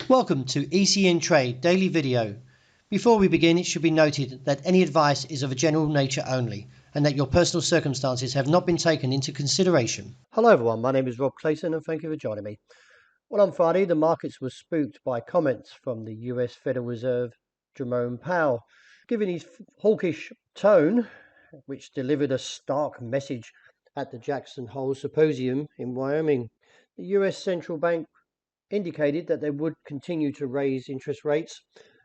Welcome to ECNTRADE Daily Video. Before we begin, it should be noted that any advice is of a general nature only and that your personal circumstances have not been taken into consideration. Hello everyone, my name is Rob Clayton and thank you for joining me. Well, on Friday the markets were spooked by comments from the US Federal Reserve Jerome Powell, giving his hawkish tone, which delivered a stark message at the Jackson Hole Symposium in Wyoming. The US Central Bank indicated that they would continue to raise interest rates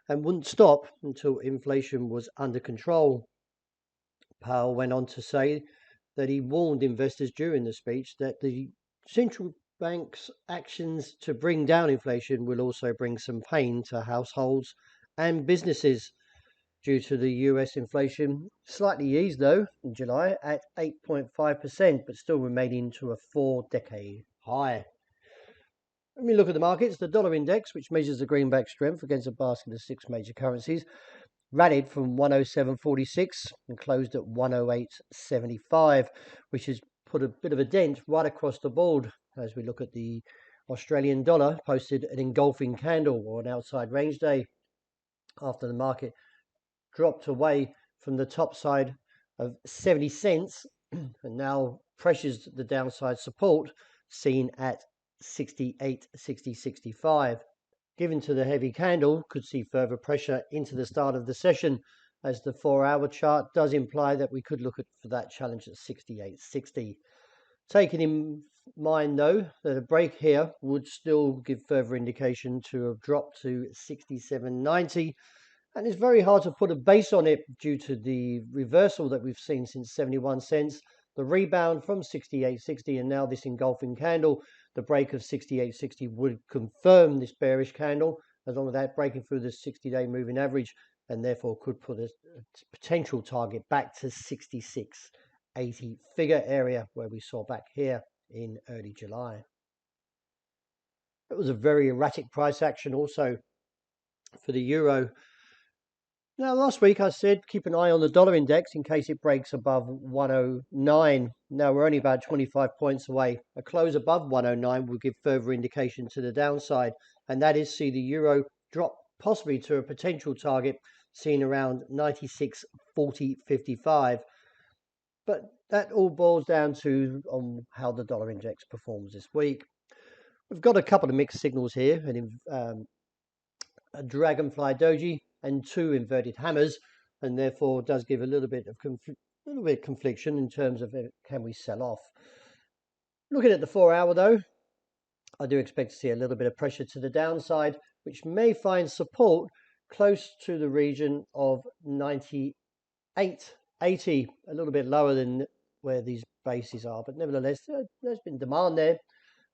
and wouldn't stop until inflation was under control. Powell went on to say that he warned investors during the speech that the central bank's actions to bring down inflation will also bring some pain to households and businesses. Due to the US inflation slightly eased though in July at 8.5%, but still remaining to a 4-decade high. When we look at the markets, the dollar index, which measures the greenback strength against a basket of 6 major currencies, rallied from 107.46 and closed at 108.75, which has put a bit of a dent right across the board. As we look at the Australian dollar, posted an engulfing candle or an outside range day after the market dropped away from the top side of 70 cents and now pressures the downside support seen at 68, 60, 65. Given to the heavy candle, could see further pressure into the start of the session, as the 4-hour chart does imply that we could look for that challenge at 68.60. Taking in mind though that a break here would still give further indication to a drop to 67.90, and it's very hard to put a base on it due to the reversal that we've seen since 71 cents, the rebound from 68.60, and now this engulfing candle. The break of 68.60 would confirm this bearish candle, as long as that breaking through the 60-day moving average, and therefore could put a potential target back to 66.80 figure area where we saw back here in early July. It was a very erratic price action also for the euro. Now, last week I said keep an eye on the dollar index in case it breaks above 109. Now we're only about 25 points away. A close above 109 will give further indication to the downside, and that is see the euro drop possibly to a potential target seen around 96.40.55. But that all boils down to how the dollar index performs this week. We've got a couple of mixed signals here, a dragonfly doji and 2 inverted hammers, and therefore does give a little bit of confliction in terms of can we sell off. Looking at the 4-hour though, I do expect to see a little bit of pressure to the downside, which may find support close to the region of 98.80, a little bit lower than where these bases are, but nevertheless there's been demand there,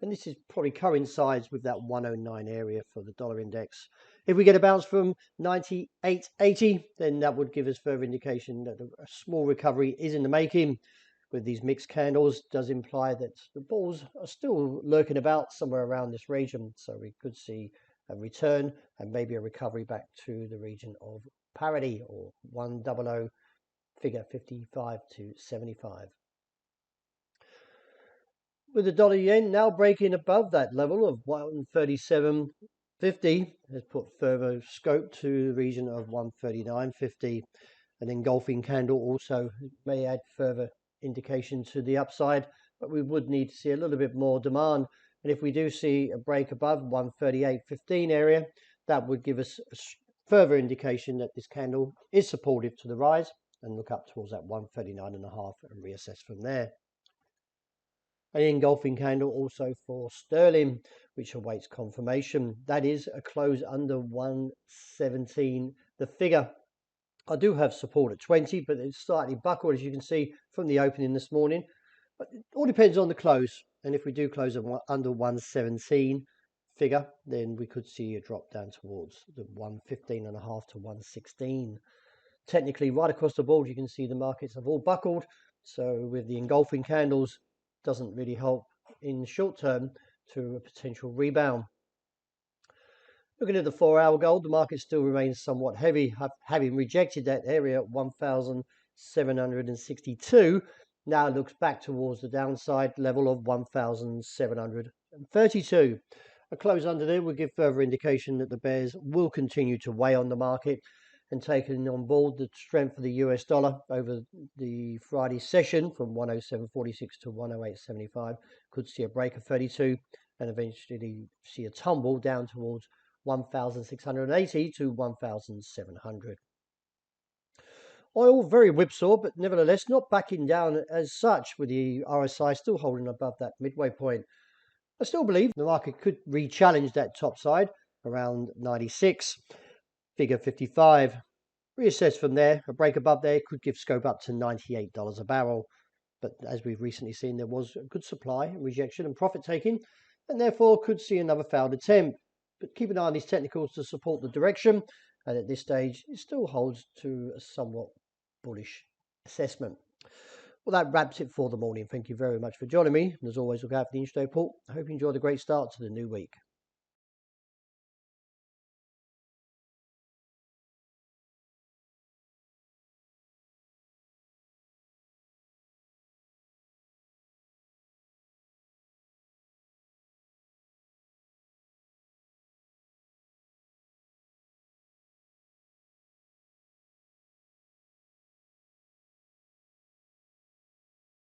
and this is probably coincides with that 109 area for the dollar index. If we get a bounce from 98.80, then that would give us further indication that a small recovery is in the making. With these mixed candles, does imply that the bulls are still lurking about somewhere around this region, so we could see a return and maybe a recovery back to the region of parity, or 100 figure 55 to 75. With the dollar yen now breaking above that level of 137.50, has put further scope to the region of 139.50. An engulfing candle also may add further indication to the upside, but we would need to see a little bit more demand. And if we do see a break above 138.15 area, that would give us a further indication that this candle is supportive to the rise, and look up towards that 139.5 and reassess from there. An engulfing candle also for sterling, which awaits confirmation. That is a close under 117. The figure, I do have support at 20, but it's slightly buckled, as you can see from the opening this morning. But it all depends on the close, and if we do close under 117 figure, then we could see a drop down towards the 115.5 to 116. Technically, right across the board, you can see the markets have all buckled. So with the engulfing candles, doesn't really help in the short term to a potential rebound. Looking at the 4-hour gold, the market still remains somewhat heavy, having rejected that area at 1,762. Now it looks back towards the downside level of 1,732. A close under there would give further indication that the bears will continue to weigh on the market, and taking on board the strength of the US dollar over the Friday session from 107.46 to 108.75 could see a break of 32 and eventually see a tumble down towards 1,680 to 1,700. Oil very whipsaw, but nevertheless not backing down as such, with the RSI still holding above that midway point. I still believe the market could re-challenge that top side around 96, figure 55. Reassess from there. A break above there could give scope up to $98 a barrel. But as we've recently seen, there was a good supply, rejection and profit taking, and therefore could see another failed attempt. But keep an eye on these technicals to support the direction, and at this stage it still holds to a somewhat bullish assessment. Well, that wraps it for the morning. Thank you very much for joining me. And as always, look out for the intraday report. I hope you enjoy the great start to the new week.